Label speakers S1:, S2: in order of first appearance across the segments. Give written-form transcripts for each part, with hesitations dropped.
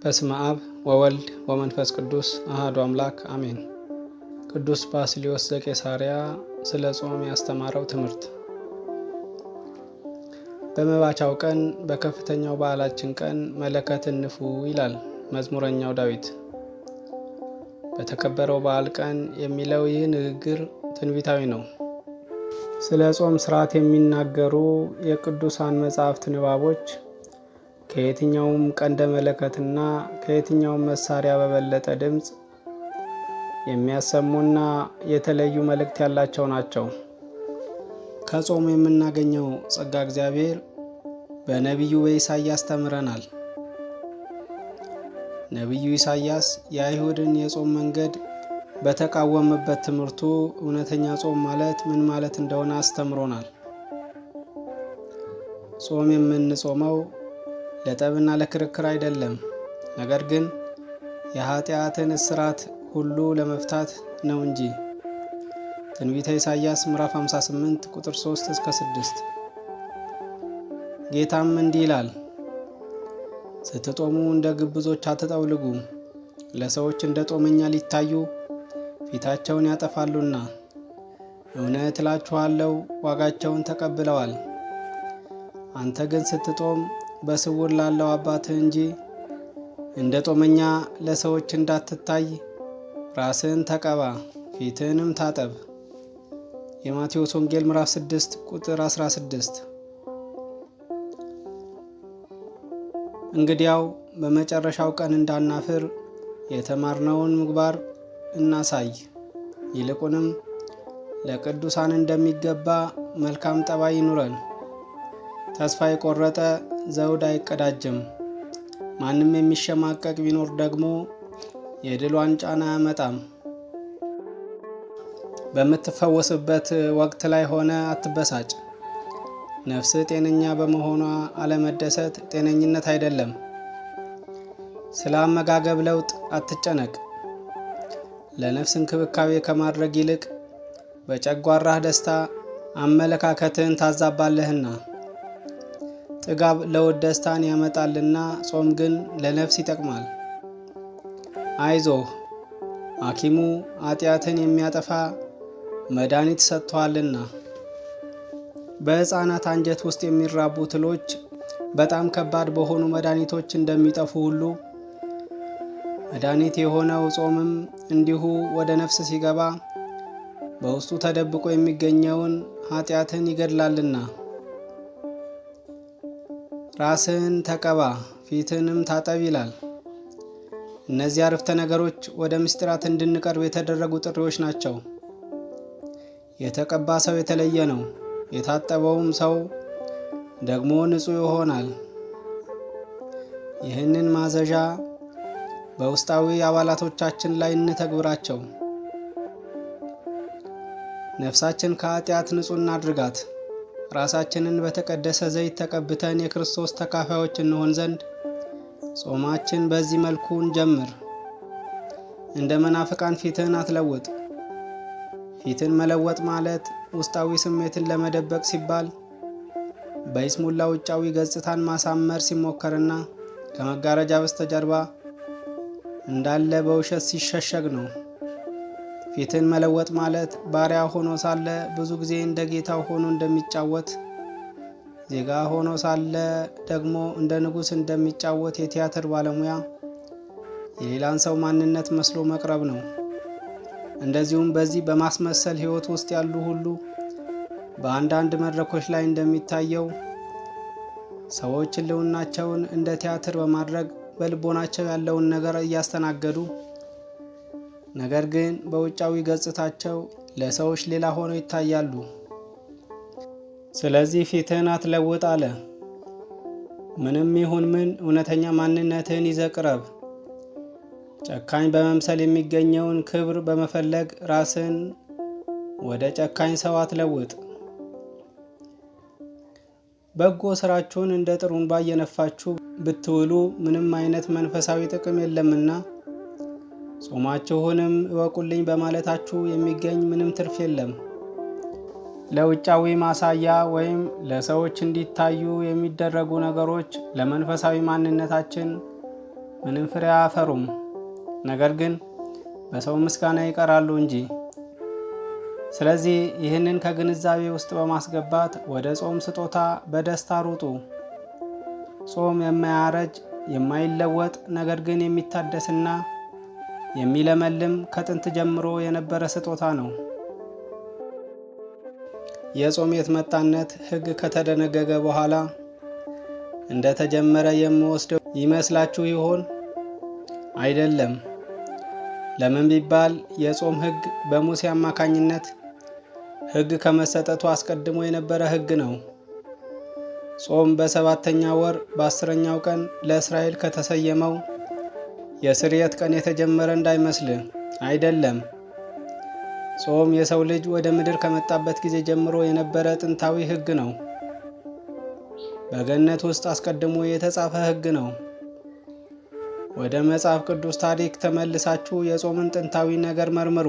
S1: በስመ አብ ወወልድ ወመንፈስ ቅዱስ አሐዱ አምላክ አሜን። ቅዱስ ባስልዮስ ዘቄሳርያ ስለ ጾም ያስተማረው ትምህርት። በመባቻው ቀን በከፍተኛው በዓላችን ቀን መለከትን ንፉ ይላል መዝሙረኛው ዳዊት። በተከበረው በዓል ቀን የሚለው ይህ ንግግር ትንቢታዊ ነው። ስለ ጾም ሥርዓት የሚናገሩ የቅዱሳን መጻሕፍት ንባቦች ከየትኛውም ቀንደ መለከትና ከየትኛውም መሳሪያ በበለጠ ድምፅ የሚያሰሙና የተለዩ መልእክት ያላቸው ናቸው። ከጾሙ የምናገኘው ጸጋ እግዚአብሔር በነቢዩ በኢሳይያስ ተምረናል። ነቢዩ ኢሳይያስ የአይሁድን የጾም መንገድ በተቃወመበት ትምህርቱ እውነተኛ ጾም ማለት ምን ማለት እንደሆነ አስተምሮናል። ጾም የምንጾመው ለጠብና ለክርክር አይደለም፣ ነገር ግን የኃጢአትን እስራት ሁሉ ለመፍታት ነው እንጂ። ትንቢተ ኢሳይያስ ምዕራፍ 58 ቁጥር 3 እስከ 6። ጌታም እንዲህ ይላል፣ ስትጦሙ እንደ ግብዞች አትጠውልጉ፣ ለሰዎች እንደ ጦመኛ ሊታዩ ፊታቸውን ያጠፋሉና፣ እውነት እላችኋለሁ ዋጋቸውን ተቀብለዋል። አንተ ግን ስትጦም በስውር ላለው አባትህ እንጂ እንደ ጦመኛ ለሰዎች እንዳትታይ ራስህን ተቀባ፣ ፊትህንም ታጠብ። የማቴዎስ ወንጌል ምዕራፍ 6 ቁጥር 16። እንግዲያው በመጨረሻው ቀን እንዳናፍር የተማርነውን ምግባር እናሳይ። ይልቁንም ለቅዱሳን እንደሚገባ መልካም ጠባይ ይኑረን። ተስፋ የቆረጠ ዘውድ አይቀዳጅም። ማንም የሚሸማቀቅ ቢኖር ደግሞ የድል ዋንጫን አያመጣም። በምትፈወስበት ወቅት ላይ ሆነ አትበሳጭ። ነፍስህ ጤነኛ በመሆኗ አለመደሰት ጤነኝነት አይደለም። ስለ አመጋገብ ለውጥ አትጨነቅ። ለነፍስ እንክብካቤ ከማድረግ ይልቅ በጨጓራህ ደስታ አመለካከትህን ታዛባለህና። ጥጋብ ለሆድ ደስታን ያመጣልና ጾም ግን ለነፍስ ይጠቅማል። አይዞህ፣ ሐኪሙ ኃጢአትን የሚያጠፋ መድኃኒት ሰጥቶሃልና። በሕፃናት አንጀት ውስጥ የሚራቡ ትሎች በጣም ከባድ በሆኑ መድኃኒቶች እንደሚጠፉ ሁሉ መድኃኒት የሆነው ጾምም እንዲሁ ወደ ነፍስ ሲገባ በውስጡ ተደብቆ የሚገኘውን ኃጢአትን ይገድላልና። ራስህን ተቀባ፣ ፊትህንም ታጠብ ይላል። እነዚህ አረፍተ ነገሮች ወደ ምስጢራት እንድንቀርብ የተደረጉ ጥሪዎች ናቸው። የተቀባ ሰው የተለየ ነው፣ የታጠበውም ሰው ደግሞ ንጹሕ ይሆናል። ይህንን ማዘዣ በውስጣዊ አባላቶቻችን ላይ እንተግብራቸው። ነፍሳችን ከኃጢአት ንጹሕ እናድርጋት። ራሳችንን በተቀደሰ ዘይት ተቀብተን የክርስቶስ ተካፋዮች እንሆን ዘንድ ጾማችን በዚህ መልኩ እንጀምር። እንደ መናፍቃን ፊትህን አትለውጥ። ፊትን መለወጥ ማለት ውስጣዊ ስሜትን ለመደበቅ ሲባል በይስሙላ ውጫዊ ገጽታን ማሳመር ሲሞከርና ከመጋረጃ በስተጀርባ እንዳለ በውሸት ሲሸሸግ ነው። ፊትን መለወጥ ማለት ባሪያ ሆኖ ሳለ ብዙ ጊዜ እንደ ጌታው ሆኖ እንደሚጫወት፣ ዜጋ ሆኖ ሳለ ደግሞ እንደ ንጉሥ እንደሚጫወት የቲያትር ባለሙያ የሌላን ሰው ማንነት መስሎ መቅረብ ነው። እንደዚሁም በዚህ በማስመሰል ሕይወት ውስጥ ያሉ ሁሉ በአንዳንድ መድረኮች ላይ እንደሚታየው ሰዎች ሕልውናቸውን እንደ ቲያትር በማድረግ በልቦናቸው ያለውን ነገር እያስተናገዱ ነገር ግን በውጫዊ ገጽታቸው ለሰዎች ሌላ ሆነው ይታያሉ። ስለዚህ ፊትህን አትለውጥ አለ። ምንም ይሁን ምን እውነተኛ ማንነትህን ይዘህ ቅረብ። ጨካኝ በመምሰል የሚገኘውን ክብር በመፈለግ ራስህን ወደ ጨካኝ ሰው አትለውጥ። በጎ ስራችሁን እንደ ጥሩምባ እየነፋችሁ ብትውሉ ምንም አይነት መንፈሳዊ ጥቅም የለምና ጾማችሁንም እወቁልኝ በማለታችሁ የሚገኝ ምንም ትርፍ የለም። ለውጫዊ ማሳያ ወይም ለሰዎች እንዲታዩ የሚደረጉ ነገሮች ለመንፈሳዊ ማንነታችን ምንም ፍሬ አያፈሩም፣ ነገር ግን በሰው ምስጋና ይቀራሉ እንጂ። ስለዚህ ይህንን ከግንዛቤ ውስጥ በማስገባት ወደ ጾም ስጦታ በደስታ ሩጡ። ጾም የማያረጅ የማይለወጥ ነገር ግን የሚታደስና የሚለመልም ከጥንት ጀምሮ የነበረ ስጦታ ነው። የጾም የተመጣነት ሕግ ከተደነገገ በኋላ እንደተጀመረ የምወስደው ይመስላችሁ ይሆን? አይደለም። ለምን ቢባል የጾም ሕግ በሙሴ አማካኝነት ሕግ ከመሰጠቱ አስቀድሞ የነበረ ሕግ ነው። ጾም በ7ኛው ወር በ10ኛው ቀን ለእስራኤል ከተሰየመው የስርየት ቀን የተጀመረ እንዳይመስል። አይደለም። ጾም የሰው ልጅ ወደ ምድር ከመጣበት ጊዜ ጀምሮ የነበረ ጥንታዊ ሕግ ነው። በገነት ውስጥ አስቀድሞ የተጻፈ ሕግ ነው። ወደ መጽሐፍ ቅዱስ ታሪክ ተመልሳችሁ የጾምን ጥንታዊ ነገር መርምሩ።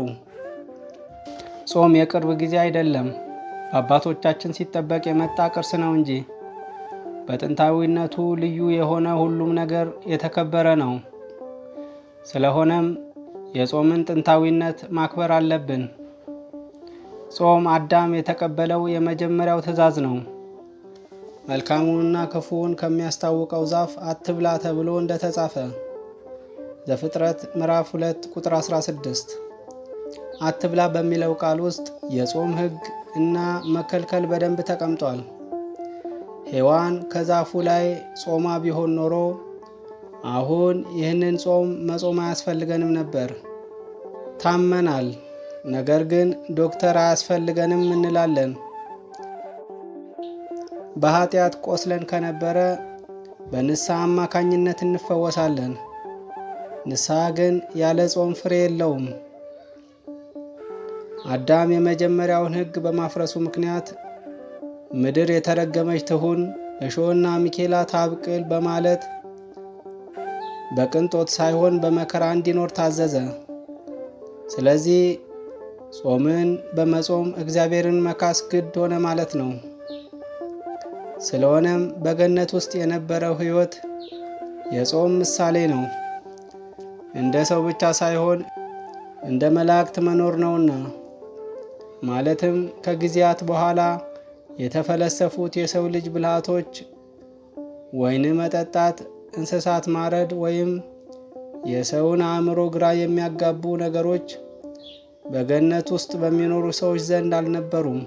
S1: ጾም የቅርብ ጊዜ አይደለም፣ በአባቶቻችን ሲጠበቅ የመጣ ቅርስ ነው እንጂ። በጥንታዊነቱ ልዩ የሆነ ሁሉም ነገር የተከበረ ነው። ስለሆነም የጾምን ጥንታዊነት ማክበር አለብን። ጾም አዳም የተቀበለው የመጀመሪያው ትእዛዝ ነው። መልካሙንና ክፉውን ከሚያስታውቀው ዛፍ አትብላ ተብሎ እንደተጻፈ ዘፍጥረት ምዕራፍ 2 ቁጥር 16። አትብላ በሚለው ቃል ውስጥ የጾም ሕግ እና መከልከል በደንብ ተቀምጧል። ሔዋን ከዛፉ ላይ ጾማ ቢሆን ኖሮ አሁን ይህንን ጾም መጾም አያስፈልገንም ነበር። ታመናል፣ ነገር ግን ዶክተር አያስፈልገንም እንላለን። በኃጢአት ቆስለን ከነበረ በንስሐ አማካኝነት እንፈወሳለን። ንስሐ ግን ያለ ጾም ፍሬ የለውም። አዳም የመጀመሪያውን ሕግ በማፍረሱ ምክንያት ምድር የተረገመች ትሁን፣ እሾህና ሚኬላ ታብቅል በማለት በቅንጦት ሳይሆን በመከራ እንዲኖር ታዘዘ። ስለዚህ ጾምን በመጾም እግዚአብሔርን መካስ ግድ ሆነ ማለት ነው። ስለሆነም በገነት ውስጥ የነበረው ሕይወት የጾም ምሳሌ ነው። እንደ ሰው ብቻ ሳይሆን እንደ መላእክት መኖር ነውና። ማለትም ከጊዜያት በኋላ የተፈለሰፉት የሰው ልጅ ብልሃቶች ወይን መጠጣት፣ እንስሳት ማረድ ወይም የሰውን አእምሮ ግራ የሚያጋቡ ነገሮች በገነት ውስጥ በሚኖሩ ሰዎች ዘንድ አልነበሩም።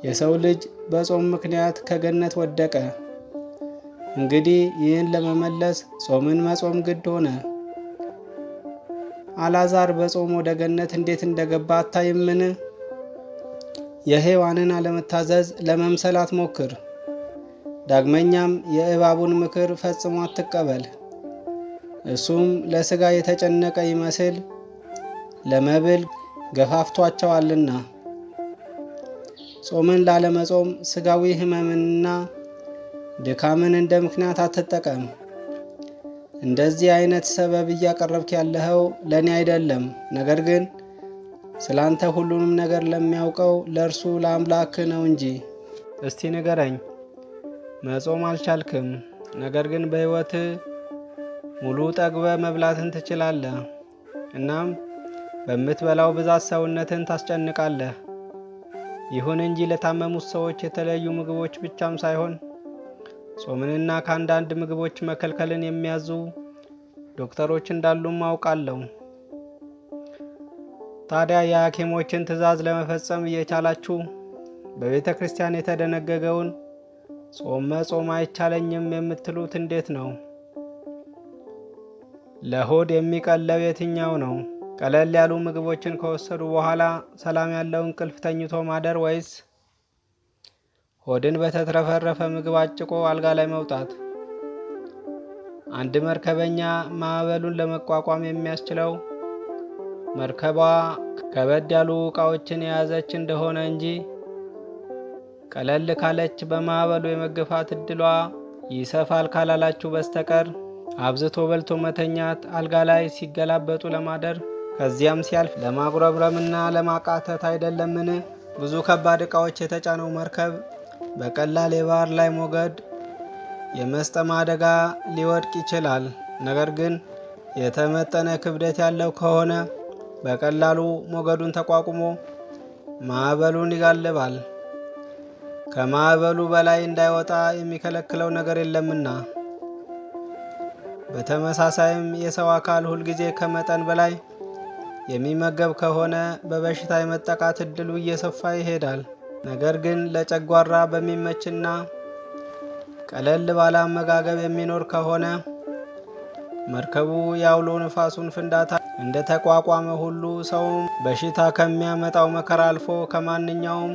S1: የሰው ልጅ በጾም ምክንያት ከገነት ወደቀ። እንግዲህ ይህን ለመመለስ ጾምን መጾም ግድ ሆነ። አልዓዛር በጾም ወደ ገነት እንዴት እንደገባ አታይምን? የሔዋንን አለመታዘዝ ለመምሰል አትሞክር። ዳግመኛም የእባቡን ምክር ፈጽሞ አትቀበል። እሱም ለሥጋ የተጨነቀ ይመስል ለመብል ገፋፍቷቸዋልና። ጾምን ላለመጾም ሥጋዊ ሕመምንና ድካምን እንደ ምክንያት አትጠቀም። እንደዚህ አይነት ሰበብ እያቀረብክ ያለኸው ለእኔ አይደለም፣ ነገር ግን ስላንተ ሁሉንም ነገር ለሚያውቀው ለእርሱ ለአምላክ ነው እንጂ። እስቲ ንገረኝ፣ መጾም አልቻልክም፣ ነገር ግን በሕይወት ሙሉ ጠግበ መብላትን ትችላለህ። እናም በምትበላው ብዛት ሰውነትን ታስጨንቃለህ። ይሁን እንጂ ለታመሙት ሰዎች የተለያዩ ምግቦች ብቻም ሳይሆን ጾምንና ከአንዳንድ ምግቦች መከልከልን የሚያዙ ዶክተሮች እንዳሉም አውቃለሁ። ታዲያ የሐኪሞችን ትዕዛዝ ለመፈጸም እየቻላችሁ በቤተ ክርስቲያን የተደነገገውን ጾም መጾም አይቻለኝም የምትሉት እንዴት ነው? ለሆድ የሚቀለው የትኛው ነው? ቀለል ያሉ ምግቦችን ከወሰዱ በኋላ ሰላም ያለው እንቅልፍ ተኝቶ ማደር ወይስ ሆድን በተትረፈረፈ ምግብ አጭቆ አልጋ ላይ መውጣት? አንድ መርከበኛ ማዕበሉን ለመቋቋም የሚያስችለው መርከቧ ከበድ ያሉ ዕቃዎችን የያዘች እንደሆነ እንጂ ቀለል ካለች በማዕበሉ የመገፋት እድሏ ይሰፋል ካላላችሁ በስተቀር አብዝቶ በልቶ መተኛት፣ አልጋ ላይ ሲገላበጡ ለማደር ከዚያም ሲያልፍ ለማጉረምረምና ለማቃተት አይደለምን? ብዙ ከባድ ዕቃዎች የተጫነው መርከብ በቀላል የባህር ላይ ሞገድ የመስጠም አደጋ ሊወድቅ ይችላል። ነገር ግን የተመጠነ ክብደት ያለው ከሆነ በቀላሉ ሞገዱን ተቋቁሞ ማዕበሉን ይጋልባል። ከማዕበሉ በላይ እንዳይወጣ የሚከለክለው ነገር የለምና። በተመሳሳይም የሰው አካል ሁልጊዜ ከመጠን በላይ የሚመገብ ከሆነ በበሽታ የመጠቃት እድሉ እየሰፋ ይሄዳል። ነገር ግን ለጨጓራ በሚመችና ቀለል ባለ አመጋገብ የሚኖር ከሆነ መርከቡ የአውሎ ንፋሱን ፍንዳታ እንደ ተቋቋመ ሁሉ ሰውም በሽታ ከሚያመጣው መከራ አልፎ ከማንኛውም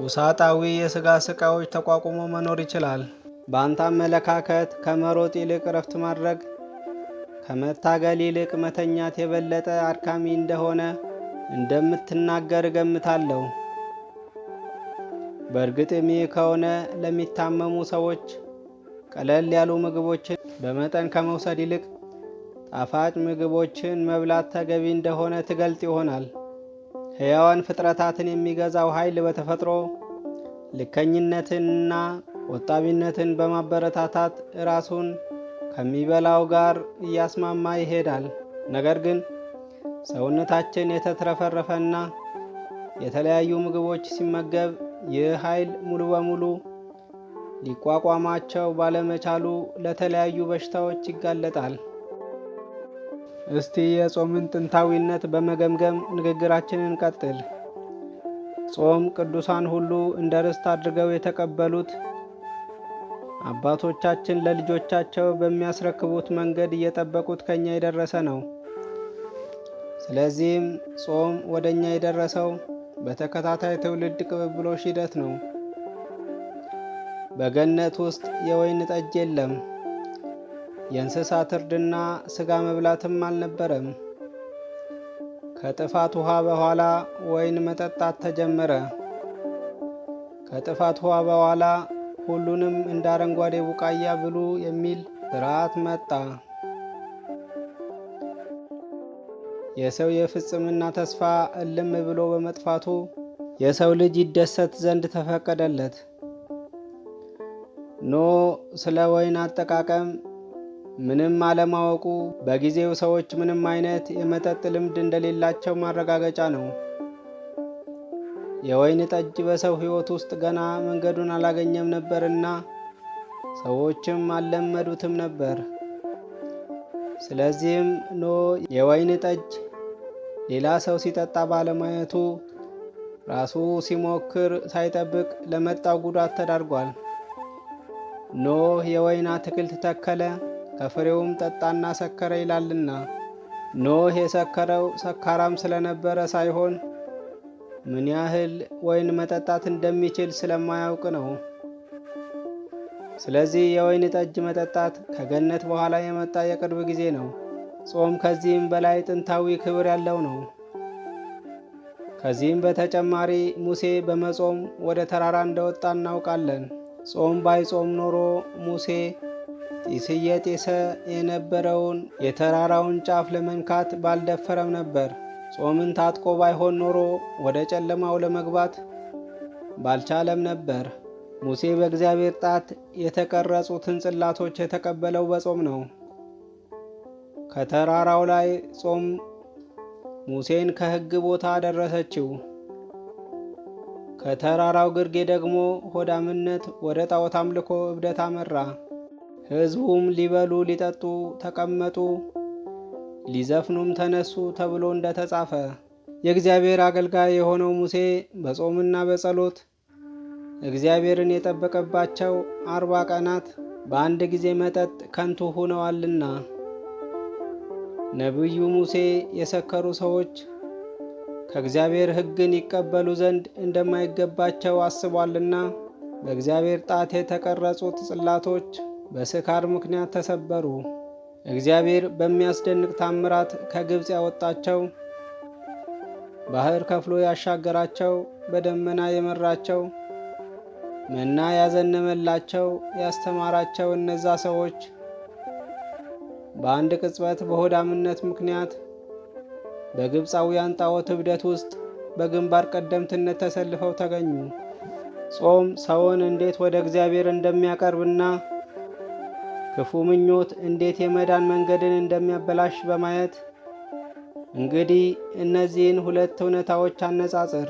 S1: ውሳጣዊ የስጋ ስቃዮች ተቋቁሞ መኖር ይችላል። በአንተ አመለካከት ከመሮጥ ይልቅ እረፍት ማድረግ ከመታገል ይልቅ መተኛት የበለጠ አድካሚ እንደሆነ እንደምትናገር እገምታለሁ። በእርግጥም ይህ ከሆነ ለሚታመሙ ሰዎች ቀለል ያሉ ምግቦችን በመጠን ከመውሰድ ይልቅ ጣፋጭ ምግቦችን መብላት ተገቢ እንደሆነ ትገልጥ ይሆናል። ሕያዋን ፍጥረታትን የሚገዛው ኃይል በተፈጥሮ ልከኝነትንና ቆጣቢነትን በማበረታታት ራሱን ከሚበላው ጋር እያስማማ ይሄዳል። ነገር ግን ሰውነታችን የተትረፈረፈና የተለያዩ ምግቦች ሲመገብ ይህ ኃይል ሙሉ በሙሉ ሊቋቋማቸው ባለመቻሉ ለተለያዩ በሽታዎች ይጋለጣል። እስቲ የጾምን ጥንታዊነት በመገምገም ንግግራችንን እንቀጥል። ጾም ቅዱሳን ሁሉ እንደ ርስት አድርገው የተቀበሉት አባቶቻችን ለልጆቻቸው በሚያስረክቡት መንገድ እየጠበቁት ከኛ የደረሰ ነው። ስለዚህም ጾም ወደኛ የደረሰው በተከታታይ ትውልድ ቅብብሎሽ ሂደት ነው። በገነት ውስጥ የወይን ጠጅ የለም፣ የእንስሳት እርድና ስጋ መብላትም አልነበረም። ከጥፋት ውሃ በኋላ ወይን መጠጣት ተጀመረ። ከጥፋት ውሃ በኋላ ሁሉንም እንደ አረንጓዴ ቡቃያ ብሉ የሚል ሥርዓት መጣ። የሰው የፍጽምና ተስፋ እልም ብሎ በመጥፋቱ የሰው ልጅ ይደሰት ዘንድ ተፈቀደለት። ኖህ ስለ ወይን አጠቃቀም ምንም አለማወቁ በጊዜው ሰዎች ምንም አይነት የመጠጥ ልምድ እንደሌላቸው ማረጋገጫ ነው። የወይን ጠጅ በሰው ሕይወት ውስጥ ገና መንገዱን አላገኘም ነበርና ሰዎችም አልለመዱትም ነበር። ስለዚህም ኖህ የወይን ጠጅ ሌላ ሰው ሲጠጣ ባለማየቱ ራሱ ሲሞክር ሳይጠብቅ ለመጣው ጉዳት ተዳርጓል። ኖህ የወይን አትክልት ተከለ፣ ከፍሬውም ጠጣና ሰከረ ይላልና። ኖህ የሰከረው ሰካራም ስለነበረ ሳይሆን ምን ያህል ወይን መጠጣት እንደሚችል ስለማያውቅ ነው። ስለዚህ የወይን ጠጅ መጠጣት ከገነት በኋላ የመጣ የቅርብ ጊዜ ነው። ጾም ከዚህም በላይ ጥንታዊ ክብር ያለው ነው። ከዚህም በተጨማሪ ሙሴ በመጾም ወደ ተራራ እንደወጣ እናውቃለን። ጾም ባይጾም ኖሮ ሙሴ ጢስ እየጤሰ የነበረውን የተራራውን ጫፍ ለመንካት ባልደፈረም ነበር። ጾምን ታጥቆ ባይሆን ኖሮ ወደ ጨለማው ለመግባት ባልቻለም ነበር። ሙሴ በእግዚአብሔር ጣት የተቀረጹትን ጽላቶች የተቀበለው በጾም ነው። ከተራራው ላይ ጾም ሙሴን ከሕግ ቦታ ደረሰችው። ከተራራው ግርጌ ደግሞ ሆዳምነት ወደ ጣዖት አምልኮ እብደት አመራ። ሕዝቡም ሊበሉ ሊጠጡ ተቀመጡ፣ ሊዘፍኑም ተነሱ ተብሎ እንደተጻፈ የእግዚአብሔር አገልጋይ የሆነው ሙሴ በጾምና በጸሎት እግዚአብሔርን የጠበቀባቸው 40 ቀናት በአንድ ጊዜ መጠጥ ከንቱ ሆነዋልና። ነቢዩ ሙሴ የሰከሩ ሰዎች ከእግዚአብሔር ሕግን ይቀበሉ ዘንድ እንደማይገባቸው አስቧልና በእግዚአብሔር ጣት የተቀረጹት ጽላቶች በስካር ምክንያት ተሰበሩ። እግዚአብሔር በሚያስደንቅ ታምራት ከግብፅ ያወጣቸው፣ ባህር ከፍሎ ያሻገራቸው፣ በደመና የመራቸው፣ መና ያዘነመላቸው፣ ያስተማራቸው እነዛ ሰዎች በአንድ ቅጽበት በሆዳምነት ምክንያት በግብፃውያን ጣዖት እብደት ውስጥ በግንባር ቀደምትነት ተሰልፈው ተገኙ። ጾም ሰውን እንዴት ወደ እግዚአብሔር እንደሚያቀርብና ክፉ ምኞት እንዴት የመዳን መንገድን እንደሚያበላሽ በማየት እንግዲህ እነዚህን ሁለት እውነታዎች አነጻጽር።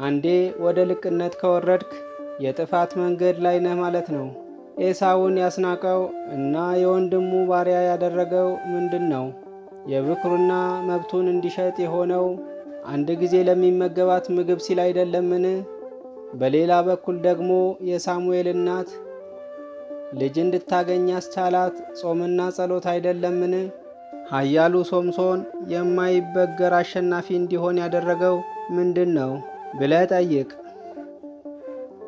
S1: አንዴ ወደ ልቅነት ከወረድክ የጥፋት መንገድ ላይ ነህ ማለት ነው። ኤሳውን ያስናቀው እና የወንድሙ ባሪያ ያደረገው ምንድን ነው? የብኩርና መብቱን እንዲሸጥ የሆነው አንድ ጊዜ ለሚመገባት ምግብ ሲል አይደለምን? በሌላ በኩል ደግሞ የሳሙኤል እናት ልጅ እንድታገኝ ያስቻላት ጾምና ጸሎት አይደለምን? ኃያሉ ሶምሶን የማይበገር አሸናፊ እንዲሆን ያደረገው ምንድን ነው ብለህ ጠይቅ።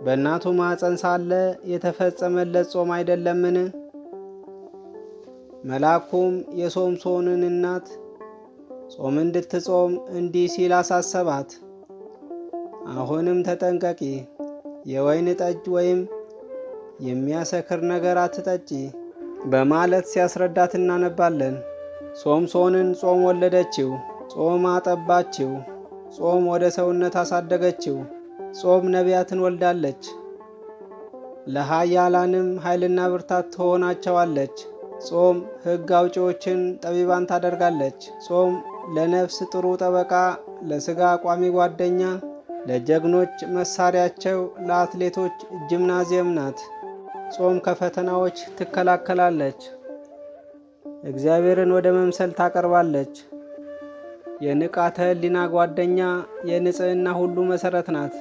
S1: በእናቱ ማኅፀን ሳለ የተፈጸመለት ጾም አይደለምን? መልአኩም የሶምሶንን እናት ጾም እንድትጾም እንዲህ ሲል አሳሰባት። አሁንም ተጠንቀቂ፣ የወይን ጠጅ ወይም የሚያሰክር ነገር አትጠጪ በማለት ሲያስረዳት እናነባለን። ሶምሶንን ጾም ወለደችው፣ ጾም አጠባችው፣ ጾም ወደ ሰውነት አሳደገችው። ጾም ነቢያትን ወልዳለች፣ ለኃያላንም ኃይልና ብርታት ትሆናቸዋለች። ጾም ሕግ አውጪዎችን ጠቢባን ታደርጋለች። ጾም ለነፍስ ጥሩ ጠበቃ፣ ለሥጋ ቋሚ ጓደኛ፣ ለጀግኖች መሳሪያቸው፣ ለአትሌቶች ጂምናዚየም ናት። ጾም ከፈተናዎች ትከላከላለች፣ እግዚአብሔርን ወደ መምሰል ታቀርባለች። የንቃተ ሕሊና ጓደኛ፣ የንጽሕና ሁሉ መሠረት ናት።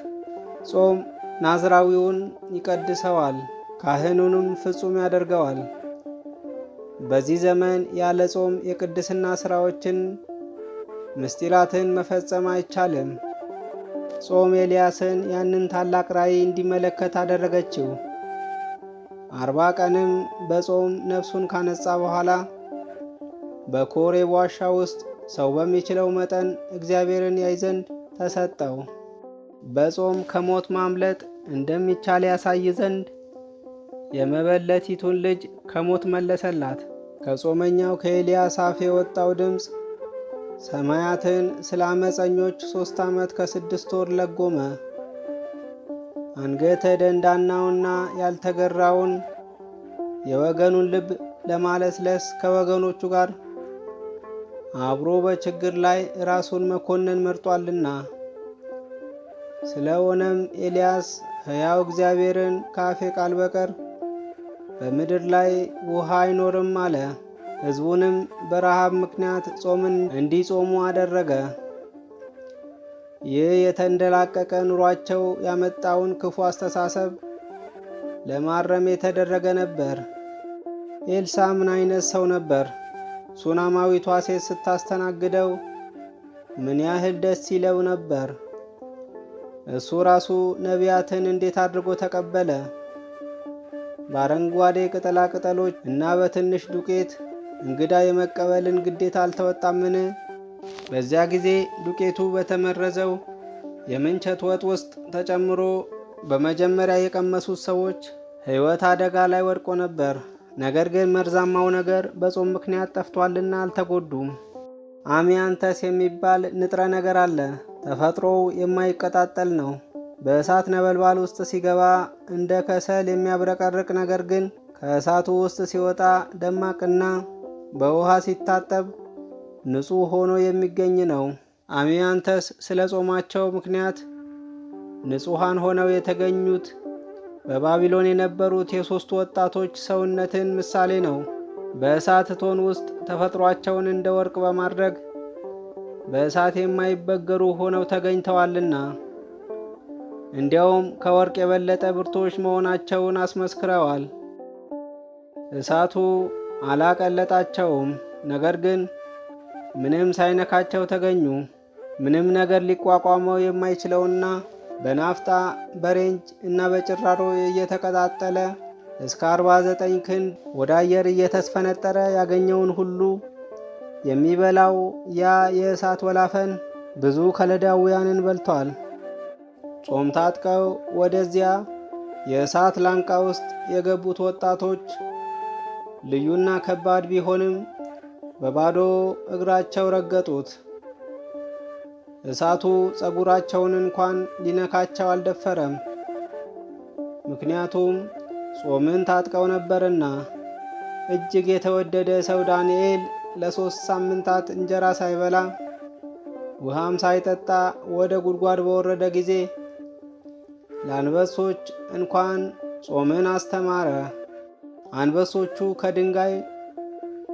S1: ጾም ናዝራዊውን ይቀድሰዋል፣ ካህኑንም ፍጹም ያደርገዋል። በዚህ ዘመን ያለ ጾም የቅድስና ሥራዎችን ምስጢራትን መፈጸም አይቻልም። ጾም ኤልያስን ያንን ታላቅ ራእይ እንዲመለከት አደረገችው። 40 ቀንም በጾም ነፍሱን ካነጻ በኋላ በኮሬብ ዋሻ ውስጥ ሰው በሚችለው መጠን እግዚአብሔርን ያይ ዘንድ ተሰጠው። በጾም ከሞት ማምለጥ እንደሚቻል ያሳይ ዘንድ የመበለቲቱን ልጅ ከሞት መለሰላት። ከጾመኛው ከኤልያስ አፍ የወጣው ድምፅ ሰማያትን ስለ አመፀኞች 3 ዓመት ከ6 ወር ለጎመ። አንገተ ደንዳናውና ያልተገራውን የወገኑን ልብ ለማለስለስ ከወገኖቹ ጋር አብሮ በችግር ላይ ራሱን መኮንን መርጧልና። ስለሆነም ኤልያስ ሕያው እግዚአብሔርን ከአፌ ቃል በቀር በምድር ላይ ውሃ አይኖርም አለ። ሕዝቡንም በረሃብ ምክንያት ጾምን እንዲጾሙ አደረገ። ይህ የተንደላቀቀ ኑሯቸው ያመጣውን ክፉ አስተሳሰብ ለማረም የተደረገ ነበር። ኤልሳ ምን አይነት ሰው ነበር? ሱናማዊቷ ሴት ስታስተናግደው ምን ያህል ደስ ይለው ነበር? እሱ ራሱ ነቢያትን እንዴት አድርጎ ተቀበለ? በአረንጓዴ ቅጠላ ቅጠሎች እና በትንሽ ዱቄት እንግዳ የመቀበልን ግዴታ አልተወጣምን? በዚያ ጊዜ ዱቄቱ በተመረዘው የምንቸት ወጥ ውስጥ ተጨምሮ በመጀመሪያ የቀመሱት ሰዎች ሕይወት አደጋ ላይ ወድቆ ነበር። ነገር ግን መርዛማው ነገር በጾም ምክንያት ጠፍቷልና አልተጎዱም። አሚያንተስ የሚባል ንጥረ ነገር አለ። ተፈጥሮው የማይቀጣጠል ነው። በእሳት ነበልባል ውስጥ ሲገባ እንደ ከሰል የሚያብረቀርቅ፣ ነገር ግን ከእሳቱ ውስጥ ሲወጣ ደማቅና በውሃ ሲታጠብ ንጹሕ ሆኖ የሚገኝ ነው። አሚያንተስ ስለ ጾማቸው ምክንያት ንጹሐን ሆነው የተገኙት በባቢሎን የነበሩት የሦስቱ ወጣቶች ሰውነትን ምሳሌ ነው። በእሳት እቶን ውስጥ ተፈጥሯቸውን እንደ ወርቅ በማድረግ በእሳት የማይበገሩ ሆነው ተገኝተዋልና እንዲያውም ከወርቅ የበለጠ ብርቶች መሆናቸውን አስመስክረዋል። እሳቱ አላቀለጣቸውም፣ ነገር ግን ምንም ሳይነካቸው ተገኙ። ምንም ነገር ሊቋቋመው የማይችለውና በናፍጣ በሬንጅ እና በጭራሮ እየተቀጣጠለ እስከ 49 ክንድ ወደ አየር እየተስፈነጠረ ያገኘውን ሁሉ የሚበላው ያ የእሳት ወላፈን ብዙ ከለዳውያንን በልቷል። ጾም ታጥቀው ወደዚያ የእሳት ላንቃ ውስጥ የገቡት ወጣቶች ልዩና ከባድ ቢሆንም በባዶ እግራቸው ረገጡት። እሳቱ ጸጉራቸውን እንኳን ሊነካቸው አልደፈረም። ምክንያቱም ጾምን ታጥቀው ነበርና። እጅግ የተወደደ ሰው ዳንኤል ለ3 ሳምንታት እንጀራ ሳይበላ ውሃም ሳይጠጣ ወደ ጉድጓድ በወረደ ጊዜ ለአንበሶች እንኳን ጾምን አስተማረ። አንበሶቹ ከድንጋይ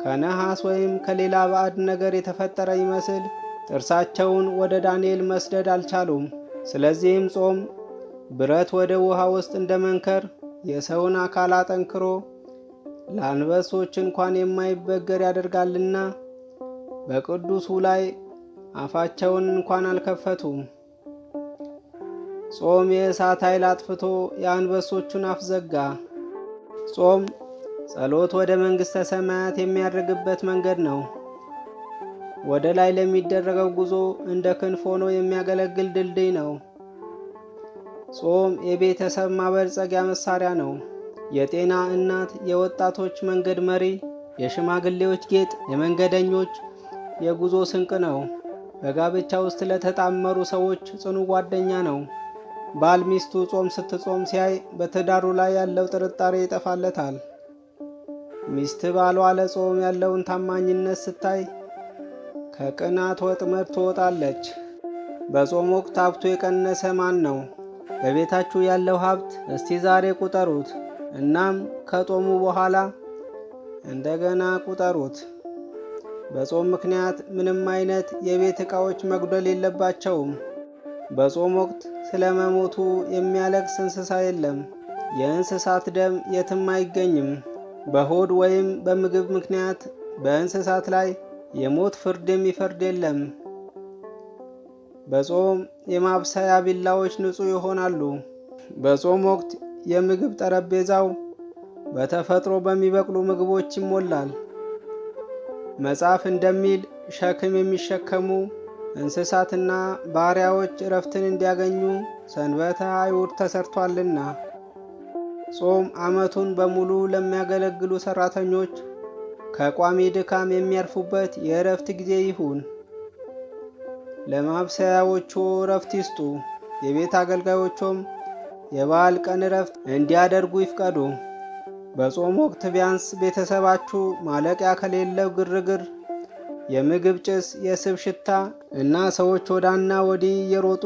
S1: ከነሐስ ወይም ከሌላ ባዕድ ነገር የተፈጠረ ይመስል ጥርሳቸውን ወደ ዳንኤል መስደድ አልቻሉም። ስለዚህም ጾም ብረት ወደ ውሃ ውስጥ እንደ መንከር የሰውን አካል አጠንክሮ ለአንበሶች እንኳን የማይበገር ያደርጋልና በቅዱሱ ላይ አፋቸውን እንኳን አልከፈቱም። ጾም የእሳት ኃይል አጥፍቶ የአንበሶቹን አፍ ዘጋ። ጾም ጸሎት ወደ መንግሥተ ሰማያት የሚያደርግበት መንገድ ነው። ወደ ላይ ለሚደረገው ጉዞ እንደ ክንፍ ሆኖ የሚያገለግል ድልድይ ነው። ጾም የቤተሰብ ማበልጸጊያ መሳሪያ ነው። የጤና እናት፣ የወጣቶች መንገድ መሪ፣ የሽማግሌዎች ጌጥ፣ የመንገደኞች የጉዞ ስንቅ ነው። በጋብቻ ውስጥ ለተጣመሩ ሰዎች ጽኑ ጓደኛ ነው። ባል ሚስቱ ጾም ስትጾም ሲያይ በትዳሩ ላይ ያለው ጥርጣሬ ይጠፋለታል። ሚስት ባሏ ለጾም ያለውን ታማኝነት ስታይ ከቅናት ወጥመድ ትወጣለች። በጾም ወቅት ሀብቱ የቀነሰ ማን ነው? በቤታችሁ ያለው ሀብት እስቲ ዛሬ ቁጠሩት፣ እናም ከጾሙ በኋላ እንደገና ቁጠሩት። በጾም ምክንያት ምንም አይነት የቤት ዕቃዎች መጉደል የለባቸውም። በጾም ወቅት ስለ መሞቱ የሚያለቅስ እንስሳ የለም። የእንስሳት ደም የትም አይገኝም። በሆድ ወይም በምግብ ምክንያት በእንስሳት ላይ የሞት ፍርድ የሚፈርድ የለም። በጾም የማብሰያ ቢላዎች ንጹህ ይሆናሉ። በጾም ወቅት የምግብ ጠረጴዛው በተፈጥሮ በሚበቅሉ ምግቦች ይሞላል። መጽሐፍ እንደሚል ሸክም የሚሸከሙ እንስሳትና ባሪያዎች እረፍትን እንዲያገኙ ሰንበተ አይሁድ ተሰርቷልና። ጾም ዓመቱን በሙሉ ለሚያገለግሉ ሰራተኞች ከቋሚ ድካም የሚያርፉበት የእረፍት ጊዜ ይሁን። ለማብሰያዎቹ እረፍት ይስጡ። የቤት አገልጋዮቹም የበዓል ቀን እረፍት እንዲያደርጉ ይፍቀዱ። በጾም ወቅት ቢያንስ ቤተሰባችሁ ማለቂያ ከሌለው ግርግር፣ የምግብ ጭስ፣ የስብ ሽታ እና ሰዎች ወዳና ወዲህ እየሮጡ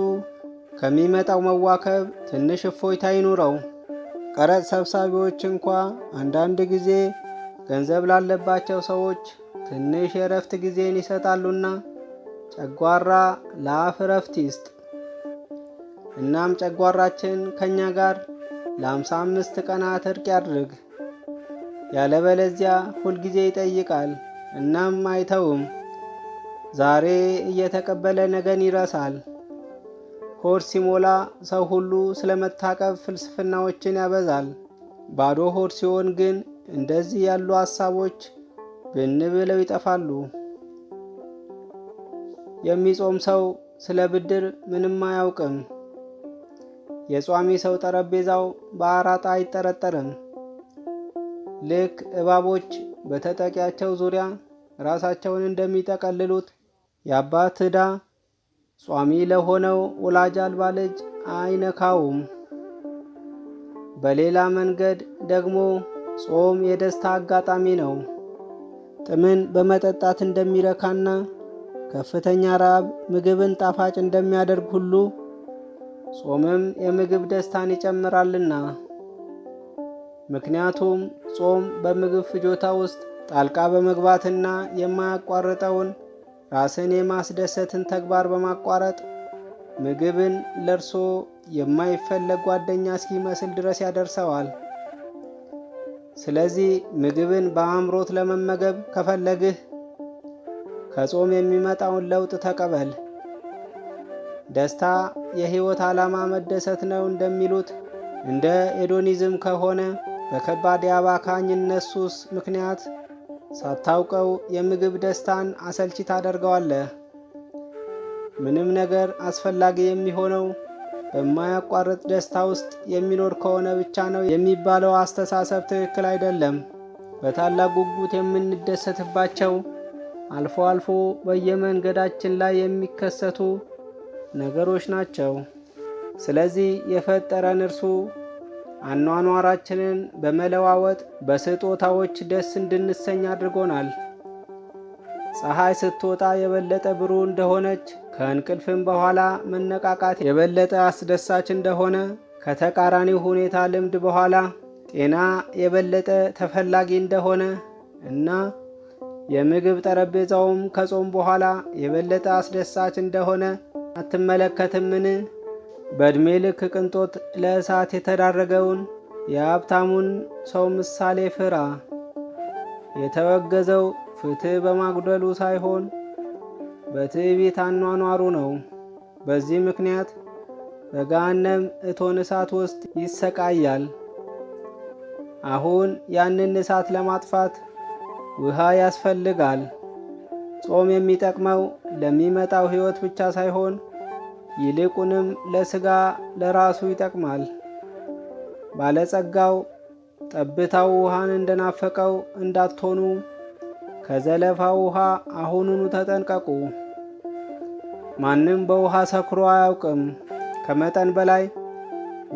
S1: ከሚመጣው መዋከብ ትንሽ እፎይታ ይኑረው። ቀረጥ ሰብሳቢዎች እንኳ አንዳንድ ጊዜ ገንዘብ ላለባቸው ሰዎች ትንሽ የእረፍት ጊዜን ይሰጣሉና ጨጓራ ለአፍ እረፍት ይስጥ። እናም ጨጓራችን ከኛ ጋር ለ55 ቀናት እርቅ ያድርግ። ያለበለዚያ ሁልጊዜ ይጠይቃል፣ እናም አይተውም። ዛሬ እየተቀበለ ነገን ይረሳል። ሆድ ሲሞላ ሰው ሁሉ ስለመታቀብ ፍልስፍናዎችን ያበዛል። ባዶ ሆድ ሲሆን ግን እንደዚህ ያሉ ሐሳቦች ብን ብለው ይጠፋሉ። የሚጾም ሰው ስለ ብድር ምንም አያውቅም። የጿሚ ሰው ጠረጴዛው በአራጣ አይጠረጠርም። ልክ እባቦች በተጠቂያቸው ዙሪያ ራሳቸውን እንደሚጠቀልሉት የአባት ዕዳ ጿሚ ለሆነው ወላጅ አልባ ልጅ አይነካውም። በሌላ መንገድ ደግሞ ጾም የደስታ አጋጣሚ ነው። ጥምን በመጠጣት እንደሚረካና ከፍተኛ ረሃብ ምግብን ጣፋጭ እንደሚያደርግ ሁሉ ጾምም የምግብ ደስታን ይጨምራልና። ምክንያቱም ጾም በምግብ ፍጆታ ውስጥ ጣልቃ በመግባትና የማያቋርጠውን ራስን የማስደሰትን ተግባር በማቋረጥ ምግብን ለርሶ የማይፈለግ ጓደኛ እስኪመስል ድረስ ያደርሰዋል። ስለዚህ ምግብን በአምሮት ለመመገብ ከፈለግህ ከጾም የሚመጣውን ለውጥ ተቀበል። ደስታ የሕይወት ዓላማ መደሰት ነው እንደሚሉት እንደ ኤዶኒዝም ከሆነ በከባድ የአባካኝነት ሱስ ምክንያት ሳታውቀው የምግብ ደስታን አሰልቺ ታደርገዋለህ። ምንም ነገር አስፈላጊ የሚሆነው በማያቋርጥ ደስታ ውስጥ የሚኖር ከሆነ ብቻ ነው የሚባለው አስተሳሰብ ትክክል አይደለም። በታላቅ ጉጉት የምንደሰትባቸው አልፎ አልፎ በየመንገዳችን ላይ የሚከሰቱ ነገሮች ናቸው። ስለዚህ የፈጠረን እርሱ አኗኗራችንን በመለዋወጥ በስጦታዎች ደስ እንድንሰኝ አድርጎናል። ፀሐይ ስትወጣ የበለጠ ብሩህ እንደሆነች፣ ከእንቅልፍም በኋላ መነቃቃት የበለጠ አስደሳች እንደሆነ፣ ከተቃራኒው ሁኔታ ልምድ በኋላ ጤና የበለጠ ተፈላጊ እንደሆነ እና የምግብ ጠረጴዛውም ከጾም በኋላ የበለጠ አስደሳች እንደሆነ አትመለከትምን? በዕድሜ ልክ ቅንጦት ለእሳት የተዳረገውን የሀብታሙን ሰው ምሳሌ ፍራ። የተወገዘው ፍትሕ በማጉደሉ ሳይሆን በትዕቢት አኗኗሩ ነው። በዚህ ምክንያት በገሃነም እቶን እሳት ውስጥ ይሰቃያል። አሁን ያንን እሳት ለማጥፋት ውሃ ያስፈልጋል። ጾም የሚጠቅመው ለሚመጣው ሕይወት ብቻ ሳይሆን ይልቁንም ለሥጋ ለራሱ ይጠቅማል። ባለጸጋው ጠብታው ውሃን እንደናፈቀው እንዳትሆኑ ከዘለፋው ውሃ አሁኑኑ ተጠንቀቁ። ማንም በውሃ ሰክሮ አያውቅም። ከመጠን በላይ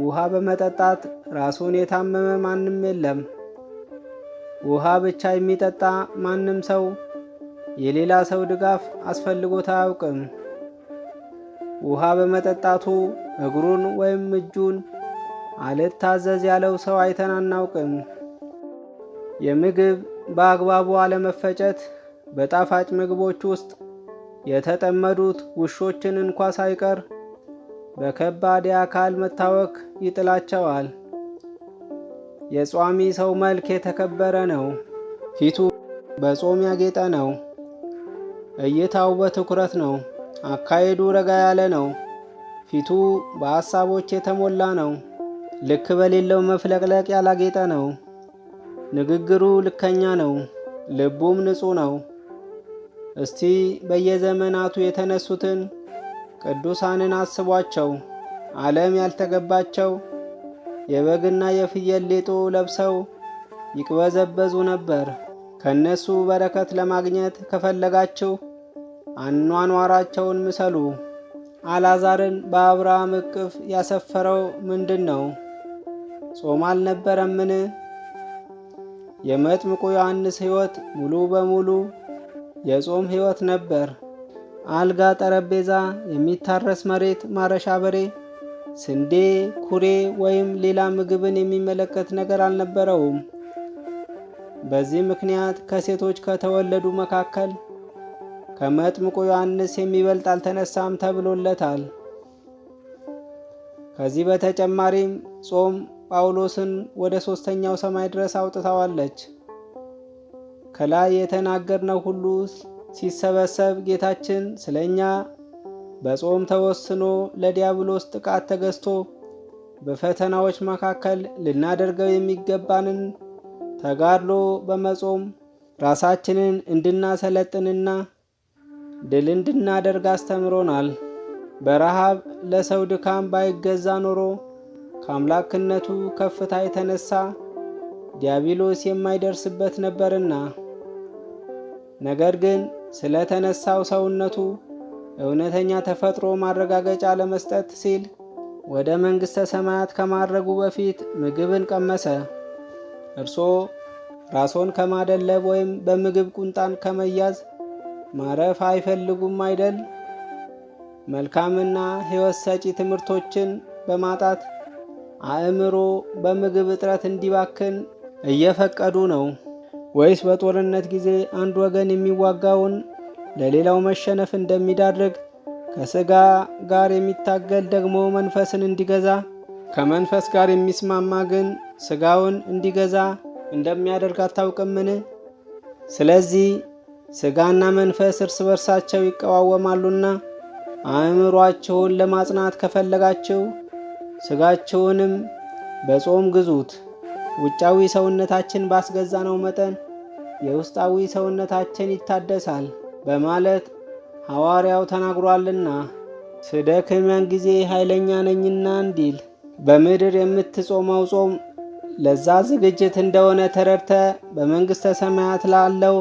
S1: ውሃ በመጠጣት ራሱን የታመመ ማንም የለም። ውሃ ብቻ የሚጠጣ ማንም ሰው የሌላ ሰው ድጋፍ አስፈልጎት አያውቅም። ውሃ በመጠጣቱ እግሩን ወይም እጁን አልታዘዝ ያለው ሰው አይተን አናውቅም። የምግብ በአግባቡ አለመፈጨት በጣፋጭ ምግቦች ውስጥ የተጠመዱት ውሾችን እንኳ ሳይቀር በከባድ የአካል መታወክ ይጥላቸዋል። የጿሚ ሰው መልክ የተከበረ ነው። ፊቱ በጾም ያጌጠ ነው። እይታው በትኩረት ነው። አካሄዱ ረጋ ያለ ነው። ፊቱ በሐሳቦች የተሞላ ነው። ልክ በሌለው መፍለቅለቅ ያላጌጠ ነው። ንግግሩ ልከኛ ነው። ልቡም ንጹሕ ነው። እስቲ በየዘመናቱ የተነሱትን ቅዱሳንን አስቧቸው። ዓለም ያልተገባቸው የበግና የፍየል ሌጦ ለብሰው ይቅበዘበዙ ነበር። ከነሱ በረከት ለማግኘት ከፈለጋችሁ አኗኗራቸውን ምሰሉ። አልዓዛርን በአብርሃም እቅፍ ያሰፈረው ምንድን ነው? ጾም አልነበረምን? የመጥምቁ ዮሐንስ ሕይወት ሙሉ በሙሉ የጾም ሕይወት ነበር። አልጋ፣ ጠረጴዛ፣ የሚታረስ መሬት፣ ማረሻ በሬ፣ ስንዴ፣ ኩሬ ወይም ሌላ ምግብን የሚመለከት ነገር አልነበረውም። በዚህ ምክንያት ከሴቶች ከተወለዱ መካከል ከመጥምቁ ዮሐንስ የሚበልጥ አልተነሳም ተብሎለታል። ከዚህ በተጨማሪም ጾም ጳውሎስን ወደ ሦስተኛው ሰማይ ድረስ አውጥታዋለች። ከላይ የተናገርነው ሁሉ ሲሰበሰብ ጌታችን ስለኛ በጾም ተወስኖ ለዲያብሎስ ጥቃት ተገዝቶ በፈተናዎች መካከል ልናደርገው የሚገባንን ተጋድሎ በመጾም ራሳችንን እንድናሰለጥንና ድል እንድናደርግ አስተምሮናል። በረሃብ ለሰው ድካም ባይገዛ ኖሮ ከአምላክነቱ ከፍታ የተነሳ ዲያብሎስ የማይደርስበት ነበርና፣ ነገር ግን ስለተነሳው ሰውነቱ እውነተኛ ተፈጥሮ ማረጋገጫ ለመስጠት ሲል ወደ መንግሥተ ሰማያት ከማድረጉ በፊት ምግብን ቀመሰ። እርሶ ራስዎን ከማደለብ ወይም በምግብ ቁንጣን ከመያዝ ማረፍ አይፈልጉም አይደል? መልካምና ሕይወት ሰጪ ትምህርቶችን በማጣት አእምሮ በምግብ እጥረት እንዲባክን እየፈቀዱ ነው? ወይስ በጦርነት ጊዜ አንድ ወገን የሚዋጋውን ለሌላው መሸነፍ እንደሚዳርግ ከሥጋ ጋር የሚታገል ደግሞ መንፈስን እንዲገዛ ከመንፈስ ጋር የሚስማማ ግን ሥጋውን እንዲገዛ እንደሚያደርግ አታውቅምን? ስለዚህ ሥጋና መንፈስ እርስ በርሳቸው ይቀዋወማሉና አእምሯችሁን ለማጽናት ከፈለጋችሁ ሥጋችሁንም በጾም ግዙት። ውጫዊ ሰውነታችን ባስገዛነው መጠን የውስጣዊ ሰውነታችን ይታደሳል በማለት ሐዋርያው ተናግሯልና፣ ስደክም ያን ጊዜ ኃይለኛ ነኝና እንዲል። በምድር የምትጾመው ጾም ለዛ ዝግጅት እንደሆነ ተረድተ በመንግሥተ ሰማያት ላለው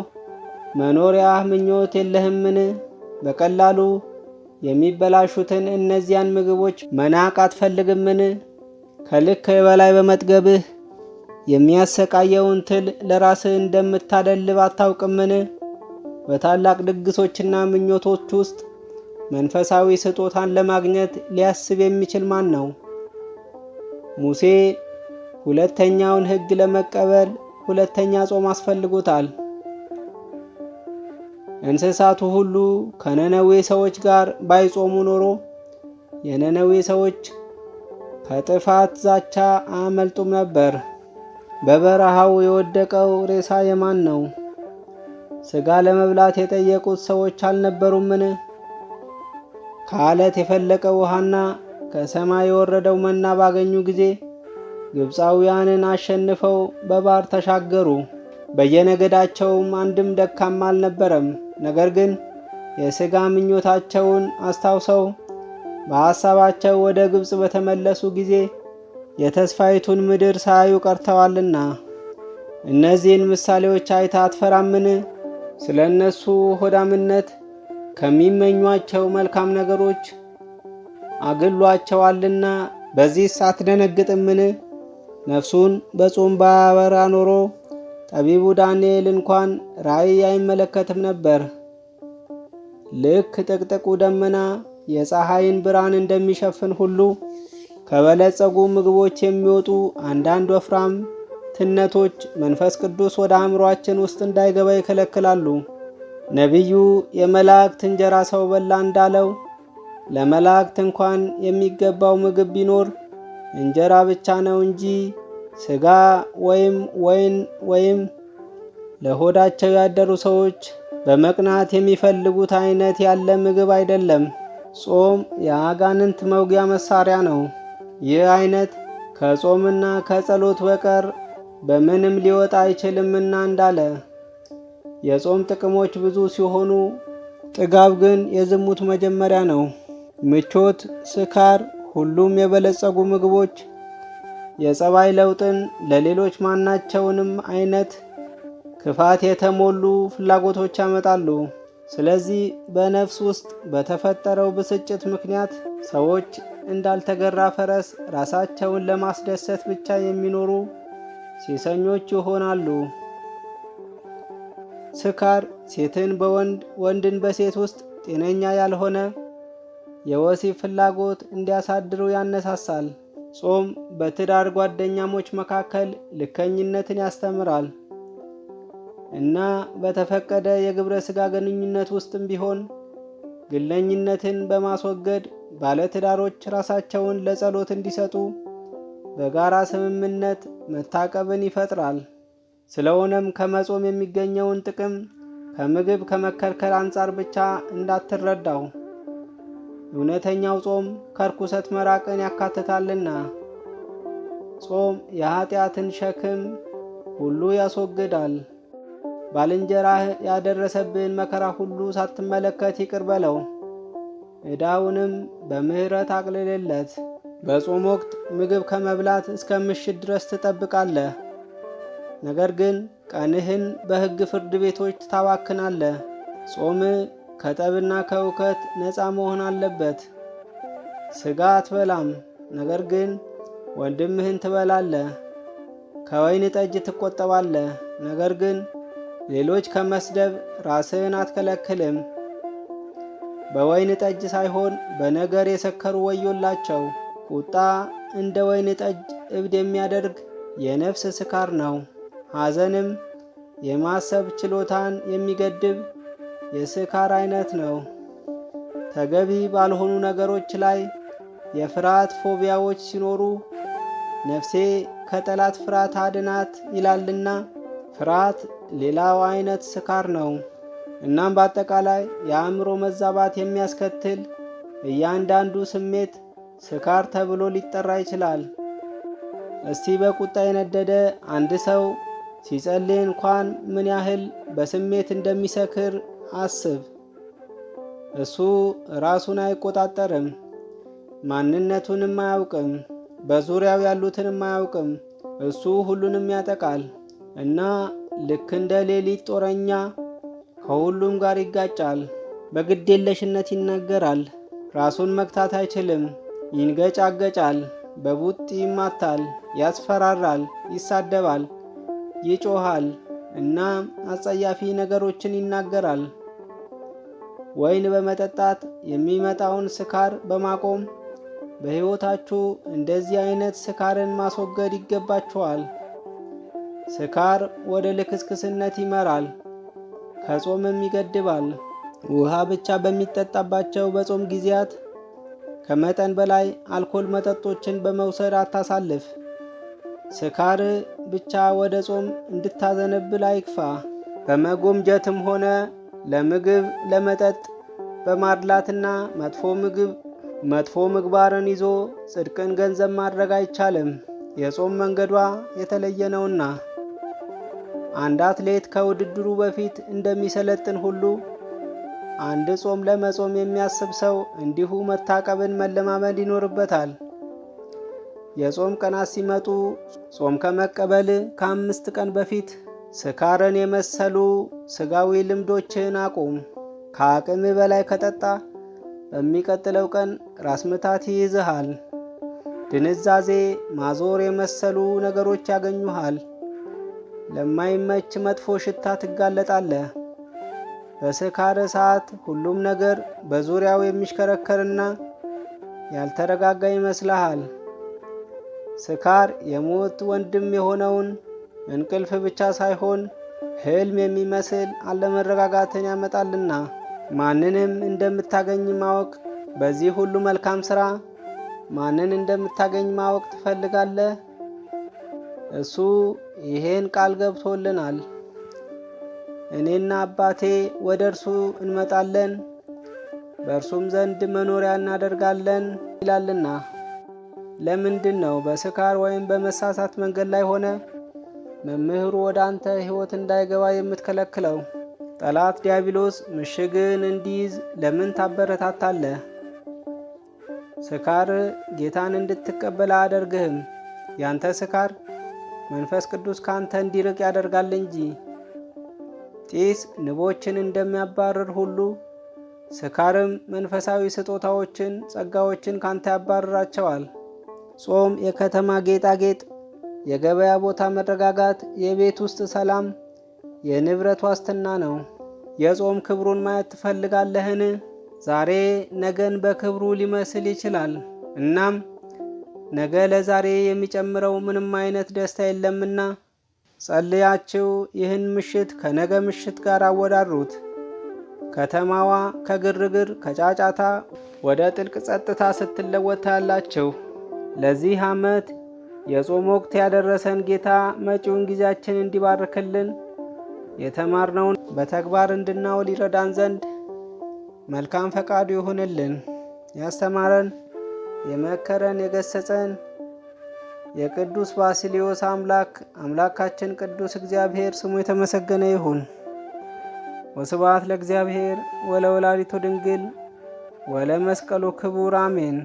S1: መኖሪያ ምኞት የለህምን? በቀላሉ የሚበላሹትን እነዚያን ምግቦች መናቅ አትፈልግምን? ከልክ በላይ በመጥገብህ የሚያሰቃየውን ትል ለራስህ እንደምታደልብ አታውቅምን? በታላቅ ድግሶችና ምኞቶች ውስጥ መንፈሳዊ ስጦታን ለማግኘት ሊያስብ የሚችል ማን ነው? ሙሴ ሁለተኛውን ሕግ ለመቀበል ሁለተኛ ጾም አስፈልጎታል። እንስሳቱ ሁሉ ከነነዌ ሰዎች ጋር ባይጾሙ ኖሮ የነነዌ ሰዎች ከጥፋት ዛቻ አያመልጡም ነበር። በበረሃው የወደቀው ሬሳ የማን ነው? ሥጋ ለመብላት የጠየቁት ሰዎች አልነበሩምን? ከዓለት የፈለቀው ውሃና ከሰማይ የወረደው መና ባገኙ ጊዜ ግብፃውያንን አሸንፈው በባህር ተሻገሩ። በየነገዳቸውም አንድም ደካማ አልነበረም። ነገር ግን የሥጋ ምኞታቸውን አስታውሰው በሐሳባቸው ወደ ግብፅ በተመለሱ ጊዜ የተስፋይቱን ምድር ሳያዩ ቀርተዋልና። እነዚህን ምሳሌዎች አይታ አትፈራምን? ስለ እነሱ ሆዳምነት ከሚመኟቸው መልካም ነገሮች አግሏቸዋልና በዚህ አትደነግጥምን? ነፍሱን በጾም ባያበራ ኖሮ ጠቢቡ ዳንኤል እንኳን ራእይ አይመለከትም ነበር። ልክ ጥቅጥቁ ደመና የፀሐይን ብርሃን እንደሚሸፍን ሁሉ ከበለጸጉ ምግቦች የሚወጡ አንዳንድ ወፍራም ትነቶች መንፈስ ቅዱስ ወደ አእምሮአችን ውስጥ እንዳይገባ ይከለክላሉ። ነቢዩ የመላእክት እንጀራ ሰው በላ እንዳለው ለመላእክት እንኳን የሚገባው ምግብ ቢኖር እንጀራ ብቻ ነው እንጂ ሥጋ ወይም ወይን ወይም ለሆዳቸው ያደሩ ሰዎች በመቅናት የሚፈልጉት አይነት ያለ ምግብ አይደለም። ጾም የአጋንንት መውጊያ መሳሪያ ነው። ይህ አይነት ከጾምና ከጸሎት በቀር በምንም ሊወጣ አይችልምና እንዳለ። የጾም ጥቅሞች ብዙ ሲሆኑ ጥጋብ ግን የዝሙት መጀመሪያ ነው። ምቾት፣ ስካር፣ ሁሉም የበለጸጉ ምግቦች የጸባይ ለውጥን፣ ለሌሎች ማናቸውንም አይነት ክፋት የተሞሉ ፍላጎቶች ያመጣሉ። ስለዚህ በነፍስ ውስጥ በተፈጠረው ብስጭት ምክንያት ሰዎች እንዳልተገራ ፈረስ ራሳቸውን ለማስደሰት ብቻ የሚኖሩ ሴሰኞች ይሆናሉ። ስካር ሴትን በወንድ ወንድን በሴት ውስጥ ጤነኛ ያልሆነ የወሲብ ፍላጎት እንዲያሳድሩ ያነሳሳል። ጾም በትዳር ጓደኛሞች መካከል ልከኝነትን ያስተምራል እና በተፈቀደ የግብረ ሥጋ ግንኙነት ውስጥም ቢሆን ግለኝነትን በማስወገድ ባለትዳሮች ራሳቸውን ለጸሎት እንዲሰጡ በጋራ ስምምነት መታቀብን ይፈጥራል። ስለሆነም ከመጾም የሚገኘውን ጥቅም ከምግብ ከመከልከል አንጻር ብቻ እንዳትረዳው። እውነተኛው ጾም ከርኩሰት መራቅን ያካትታልና። ጾም የኃጢአትን ሸክም ሁሉ ያስወግዳል። ባልንጀራህ ያደረሰብህን መከራ ሁሉ ሳትመለከት ይቅር በለው፣ ዕዳውንም በምሕረት አቅልልለት። በጾም ወቅት ምግብ ከመብላት እስከ ምሽት ድረስ ትጠብቃለህ። ነገር ግን ቀንህን በሕግ ፍርድ ቤቶች ታባክናለህ። ጾም ከጠብና ከእውከት ነፃ መሆን አለበት። ሥጋ አትበላም፣ ነገር ግን ወንድምህን ትበላለህ። ከወይን ጠጅ ትቆጠባለህ፣ ነገር ግን ሌሎች ከመስደብ ራስህን አትከለክልም። በወይን ጠጅ ሳይሆን በነገር የሰከሩ ወዮላቸው። ቁጣ እንደ ወይን ጠጅ እብድ የሚያደርግ የነፍስ ስካር ነው። ሐዘንም የማሰብ ችሎታን የሚገድብ የስካር አይነት ነው። ተገቢ ባልሆኑ ነገሮች ላይ የፍርሃት ፎቢያዎች ሲኖሩ ነፍሴ ከጠላት ፍርሃት አድናት ይላልና ፍርሃት ሌላው አይነት ስካር ነው። እናም በአጠቃላይ የአእምሮ መዛባት የሚያስከትል እያንዳንዱ ስሜት ስካር ተብሎ ሊጠራ ይችላል። እስቲ በቁጣ የነደደ አንድ ሰው ሲጸልይ እንኳን ምን ያህል በስሜት እንደሚሰክር አስብ። እሱ ራሱን አይቆጣጠርም፣ ማንነቱንም አያውቅም፣ በዙሪያው ያሉትንም አያውቅም። እሱ ሁሉንም ያጠቃል እና ልክ እንደ ሌሊት ጦረኛ ከሁሉም ጋር ይጋጫል። በግዴለሽነት ይናገራል፣ ራሱን መግታት አይችልም፣ ይንገጫገጫል። በቡጢ ይማታል፣ ያስፈራራል፣ ይሳደባል፣ ይጮሃል እና አጸያፊ ነገሮችን ይናገራል። ወይን በመጠጣት የሚመጣውን ስካር በማቆም በሕይወታችሁ እንደዚህ አይነት ስካርን ማስወገድ ይገባችኋል። ስካር ወደ ልክስክስነት ይመራል፣ ከጾምም ይገድባል። ውሃ ብቻ በሚጠጣባቸው በጾም ጊዜያት ከመጠን በላይ አልኮል መጠጦችን በመውሰድ አታሳልፍ። ስካር ብቻ ወደ ጾም እንድታዘነብል አይክፋ። በመጎምጀትም ሆነ ለምግብ ለመጠጥ በማድላትና መጥፎ ምግባርን ይዞ ጽድቅን ገንዘብ ማድረግ አይቻልም። የጾም መንገዷ የተለየ ነውና። አንድ አትሌት ከውድድሩ በፊት እንደሚሰለጥን ሁሉ አንድ ጾም ለመጾም የሚያስብ ሰው እንዲሁ መታቀብን መለማመድ ይኖርበታል። የጾም ቀናት ሲመጡ ጾም ከመቀበል ከ5 ቀን በፊት ስካርን የመሰሉ ስጋዊ ልምዶችን አቁም። ከአቅም በላይ ከጠጣ በሚቀጥለው ቀን ራስ ምታት ይይዝሃል። ድንዛዜ፣ ማዞር የመሰሉ ነገሮች ያገኙሃል። ለማይመች መጥፎ ሽታ ትጋለጣለህ። በስካር ሰዓት ሁሉም ነገር በዙሪያው የሚሽከረከርና ያልተረጋጋ ይመስልሃል። ስካር የሞት ወንድም የሆነውን እንቅልፍ ብቻ ሳይሆን ሕልም የሚመስል አለመረጋጋትን ያመጣልና ማንንም እንደምታገኝ ማወቅ። በዚህ ሁሉ መልካም ሥራ ማንን እንደምታገኝ ማወቅ ትፈልጋለህ? እሱ ይሄን ቃል ገብቶልናል። እኔና አባቴ ወደ እርሱ እንመጣለን፣ በእርሱም ዘንድ መኖሪያ እናደርጋለን ይላልና። ለምንድን ነው በስካር ወይም በመሳሳት መንገድ ላይ ሆነ መምህሩ ወደ አንተ ሕይወት እንዳይገባ የምትከለክለው? ጠላት ዲያብሎስ ምሽግን እንዲይዝ ለምን ታበረታታለህ? ስካር ጌታን እንድትቀበል አያደርግህም። ያንተ ስካር መንፈስ ቅዱስ ካንተ እንዲርቅ ያደርጋል እንጂ። ጢስ ንቦችን እንደሚያባርር ሁሉ ስካርም መንፈሳዊ ስጦታዎችን፣ ጸጋዎችን ካንተ ያባርራቸዋል። ጾም የከተማ ጌጣጌጥ፣ የገበያ ቦታ መረጋጋት፣ የቤት ውስጥ ሰላም፣ የንብረት ዋስትና ነው። የጾም ክብሩን ማየት ትፈልጋለህን? ዛሬ ነገን በክብሩ ሊመስል ይችላል። እናም ነገ ለዛሬ የሚጨምረው ምንም አይነት ደስታ የለምና ጸልያችሁ ይህን ምሽት ከነገ ምሽት ጋር አወዳድሩት። ከተማዋ ከግርግር ከጫጫታ ወደ ጥልቅ ጸጥታ ስትለወጥ ታያላችሁ። ለዚህ ዓመት የጾም ወቅት ያደረሰን ጌታ መጪውን ጊዜያችን እንዲባርክልን የተማርነውን በተግባር እንድናውል ይረዳን ዘንድ መልካም ፈቃዱ ይሁንልን። ያስተማረን የመከረን የገሰጸን የቅዱስ ባስልዮስ አምላካችን ቅዱስ እግዚአብሔር ስሙ የተመሰገነ ይሁን። ወስብሐት ለእግዚአብሔር ወለወላዲቱ ድንግል ወለመስቀሉ ክቡር አሜን።